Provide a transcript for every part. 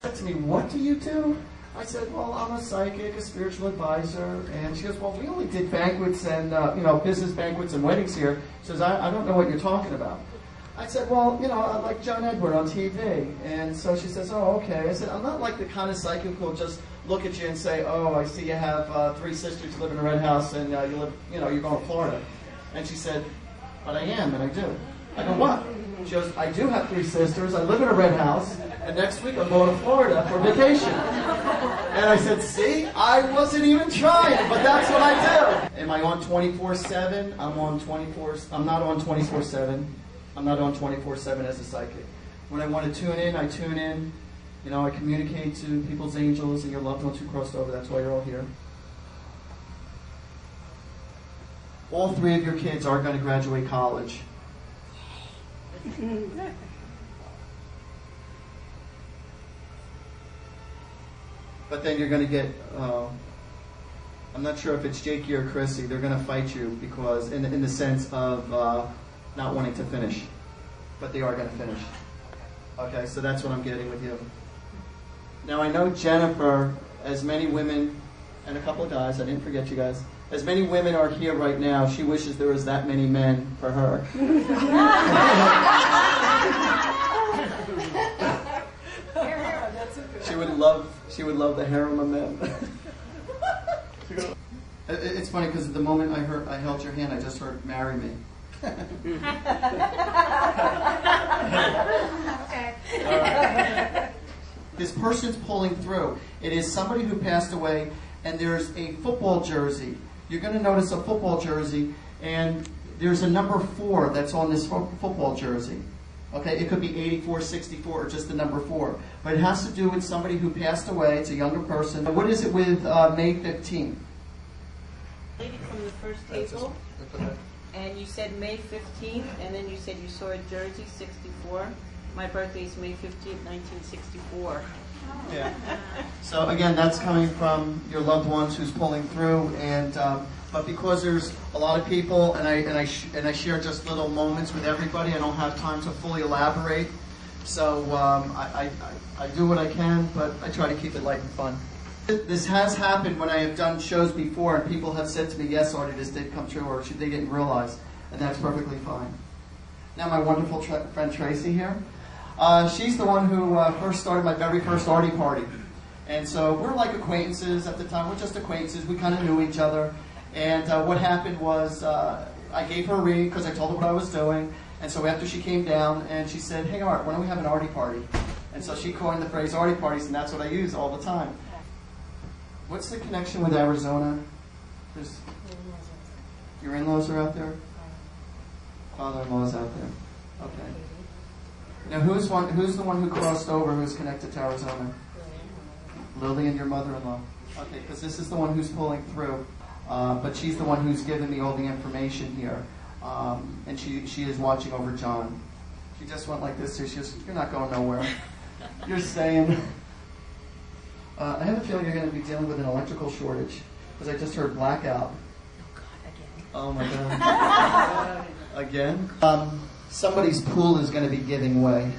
said to me, what do you do? I said, well, I'm a psychic, a spiritual advisor. And she goes, well, we only did banquets and, business banquets and weddings here. She says, I don't know what you're talking about. I said, well, like John Edward on TV. And so she says, oh, okay. I said, I'm not like the kind of psychic who'll just look at you and say, oh, I see you have 3 sisters who live in a red house and you live, you're going to Florida. And she said, but I am, and I do. I go, what? She goes, I do have 3 sisters, I live in a red house, and next week I'm going to Florida for vacation. And I said, see, I wasn't even trying, but that's what I do. Am I on 24/7? I'm not on 24/7. I'm not on 24/7 as a psychic. When I want to tune in, I tune in. I communicate to people's angels and your loved ones who crossed over. That's why you're all here. All 3 of your kids are going to graduate college. But then you're going to get, I'm not sure if it's Jakey or Chrissy, they're going to fight you because, in the sense of not wanting to finish. But they are going to finish. Okay, so that's what I'm getting with you. Now I know Jennifer, as many women, and a couple of guys, I didn't forget you guys, as many women are here right now, she wishes there was that many men for her. She would love the harem of men. It's funny because the moment I held your hand, I just heard "marry me." Okay. This person's pulling through. It is somebody who passed away, and there's a football jersey. You're going to notice a football jersey, and there's a number 4 that's on this football jersey. Okay, it could be 84, 64, or just the number 4. But it has to do with somebody who passed away. It's a younger person. What is it with May 15th? Lady from the first table, and you said May 15th, and then you said you saw a jersey, 64. My birthday is May 15th, 1964. Yeah. So again, that's coming from your loved ones who's pulling through, and but because there's a lot of people, and I share just little moments with everybody, I don't have time to fully elaborate. So I do what I can, but I try to keep it light and fun. This has happened when I have done shows before, and people have said to me, "Yes, Artie, this did come true," or they didn't realize, and that's perfectly fine. Now, my wonderful friend Tracy here. She's the one who first started my very first Artie Party. And so we're like acquaintances at the time. We're just acquaintances. We kind of knew each other. And what happened was I gave her a read because I told her what I was doing. And so after she came down and she said, "Hey, Art, why don't we have an Artie Party?" And so she coined the phrase Artie Parties, and that's what I use all the time. What's the connection with Arizona? Your in-laws are out there? Father-in-law's out there. Okay. Now, who's the one who crossed over who's connected to Arizona? Lily and your mother-in-law. Okay, because this is the one who's pulling through. But she's the one who's given me all the information here. And she is watching over John. She just went like this. So she goes, "You're not going nowhere. You're staying." I have a feeling you're going to be dealing with an electrical shortage. Because I just heard blackout. Oh, my God. Again? Somebody's pool is going to be giving way.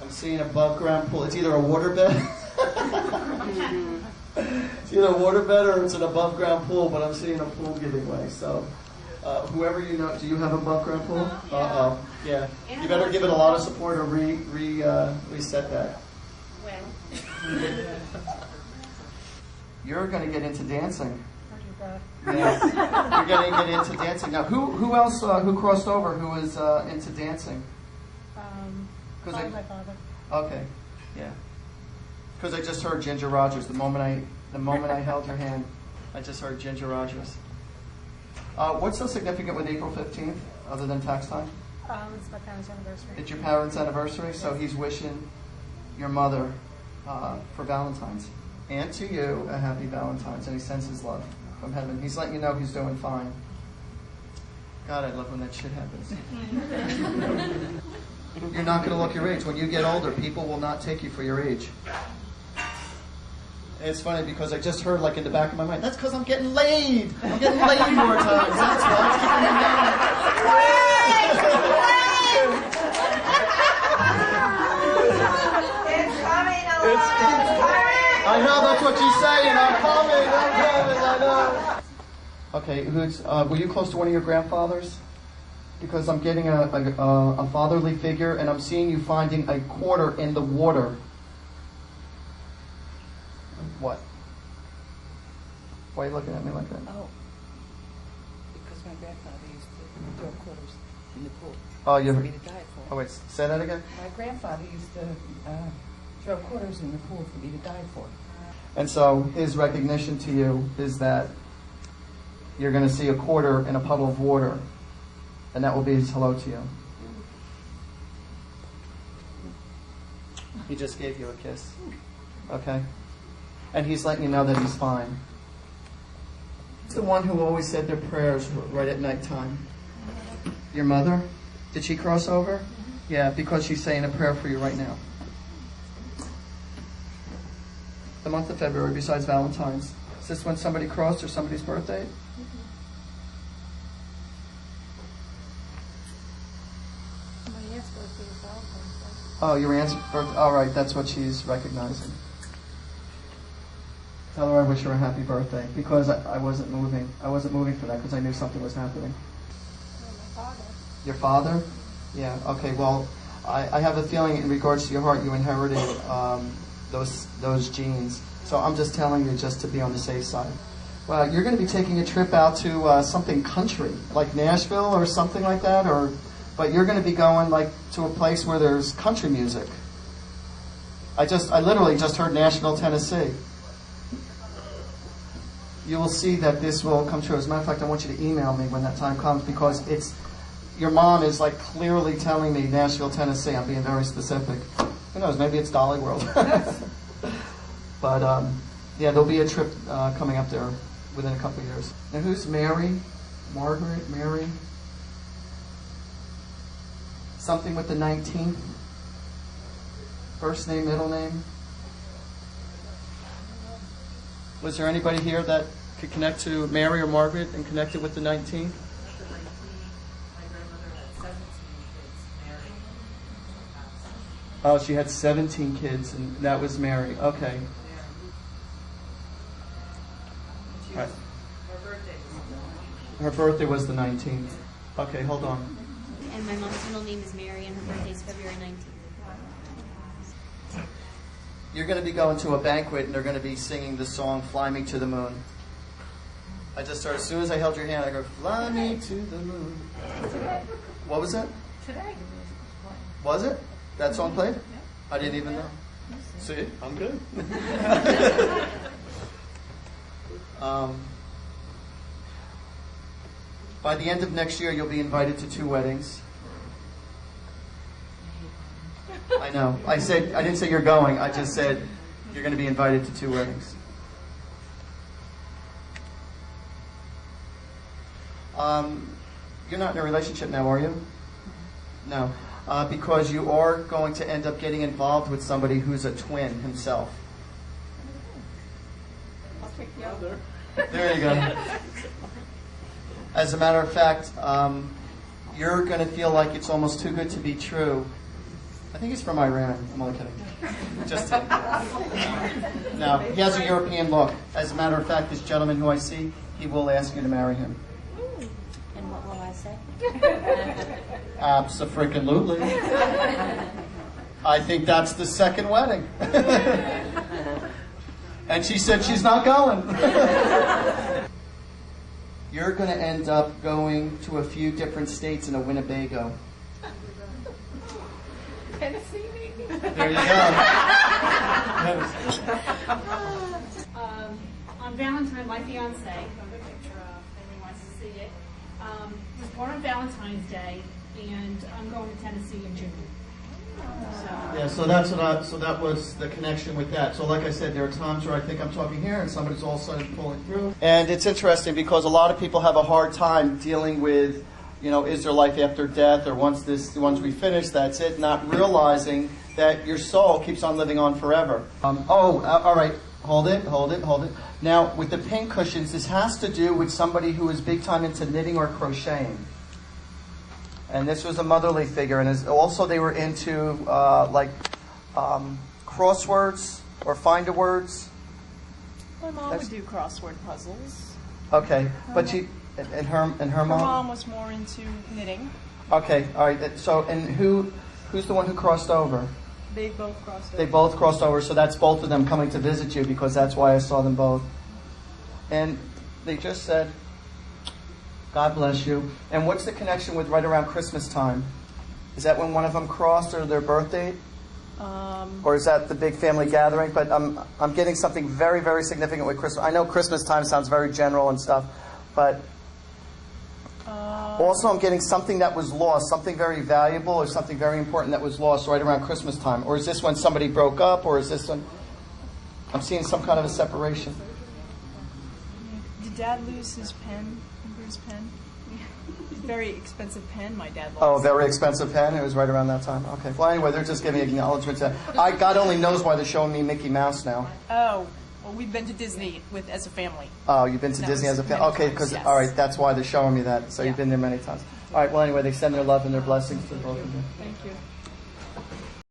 I'm seeing above ground pool. It's either a waterbed. It's either a waterbed or it's an above ground pool, but I'm seeing a pool giving way. So, whoever you know, do you have an above ground pool? Uh-oh. Yeah. You better give it a lot of support or reset that. Well. You're going to get into dancing. Yes. You're going to get into dancing. Now, who else who crossed over who was into dancing? My father. Okay, yeah. Because I just heard Ginger Rogers. The moment I held your hand, I just heard Ginger Rogers. What's so significant with April 15th, other than tax time? It's my parents' anniversary. It's your parents' anniversary, so he's wishing your mother for Valentine's. And to you, a happy Valentine's, and he sends his love from heaven. He's letting you know he's doing fine. God, I love when that shit happens. You're not going to look your age. When you get older, people will not take you for your age. It's funny because I just heard, like, in the back of my mind, that's because I'm getting laid. I'm getting laid more times. That's why it's keeping me down. It's coming. Okay, were you close to one of your grandfathers? Because I'm getting a fatherly figure, and I'm seeing you finding a quarter in the water. What? Why are you looking at me like that? Oh, because my grandfather used to throw quarters in the pool Oh, for me to die for. Oh, wait, say that again? My grandfather used to throw quarters in the pool for me to die for. And so his recognition to you is that you're going to see a quarter in a puddle of water, and that will be his hello to you. He just gave you a kiss. Okay? And he's letting you know that he's fine. He's the one who always said their prayers right at nighttime. Your mother? Did she cross over? Yeah, because she's saying a prayer for you right now. The month of February, besides Valentine's. Is this when somebody crossed or somebody's birthday? My aunt's birthday is Valentine's Day. Oh, your aunt's birthday. All right, that's what she's recognizing. Tell her I wish her a happy birthday, because I wasn't moving. I wasn't moving for that because I knew something was happening. Oh, my father. Your father? Yeah, okay, well, I have a feeling in regards to your heart you inherited those genes. So I'm just telling you just to be on the safe side. Well, you're going to be taking a trip out to something country, like Nashville or something like that, but you're going to be going like to a place where there's country music. I literally just heard Nashville, Tennessee. You will see that this will come true. As a matter of fact, I want you to email me when that time comes, because your mom is like clearly telling me Nashville, Tennessee. I'm being very specific. Who knows? Maybe it's Dolly World. But yeah, there'll be a trip coming up there within a couple of years. And who's Mary? Margaret? Mary? Something with the 19th? First name, middle name? Was there anybody here that could connect to Mary or Margaret and connect it with the 19th? Oh, she had 17 kids, and that was Mary. Okay. Right. Her birthday was the 19th. Okay, hold on. And my mom's middle name is Mary, and her birthday is February 19th. You're going to be going to a banquet, and they're going to be singing the song "Fly Me to the Moon." I just started, as soon as I held your hand, I go, "Fly me to the moon." What was it? Today. Was it? That song played? I didn't even know. See, I'm good. By the end of next year, you'll be invited to 2 weddings. I know. I didn't say you're going. I just said you're going to be invited to 2 weddings. You're not in a relationship now, are you? No. Because you are going to end up getting involved with somebody who's a twin himself. I'll take the other. There you go. As a matter of fact, you're going to feel like it's almost too good to be true. I think he's from Iran. I'm only kidding. Just kidding. No, he has a European look. As a matter of fact, this gentleman who I see, he will ask you to marry him. And what will I say? Abso-freaking-lutely. I think that's the second wedding. And she said she's not going. You're going to end up going to a few different states in a Winnebago. Tennessee, maybe? There you go. On Valentine's, my fiance, I have a picture of, if anyone wants to see it, was born on Valentine's Day, and I'm going to Tennessee in June. Yeah, so that was the connection with that. So like I said, there are times where I think I'm talking here and somebody's all of a sudden pulling through. And it's interesting because a lot of people have a hard time dealing with, is there life after death, or once we finish, that's it, not realizing that your soul keeps on living on forever. All right, hold it. Now, with the pink cushions, this has to do with somebody who is big time into knitting or crocheting. And this was a motherly figure, and also they were into crosswords or find-a-words. My mom would do crossword puzzles. Okay, but and her Her mom? mom was more into knitting. Okay, all right. So, and who's the one who crossed over? They both crossed over. They both crossed over, so that's both of them coming to visit you because that's why I saw them both. And they just said, God bless you. And what's the connection with right around Christmas time? Is that when one of them crossed or their birthday? Or is that the big family gathering? But I'm getting something very, very significant with Christmas. I know Christmas time sounds very general and stuff, but also I'm getting something that was lost, something very valuable or something very important that was lost right around Christmas time. Or is this when somebody broke up, or is this when I'm seeing some kind of a separation? Did Dad lose his pen? Remember his pen? Very expensive pen my dad lost. Oh, very expensive pen? It was right around that time? Okay. Well, anyway, they're just giving acknowledgement to that. God only knows why they're showing me Mickey Mouse now. Oh, well, we've been to Disney as a family. Oh, you've been to Disney as a family? Okay, because, yes. all right, that's why they're showing me that. So you've been there many times. All right, well, anyway, they send their love and their blessings to both of you. Thank you.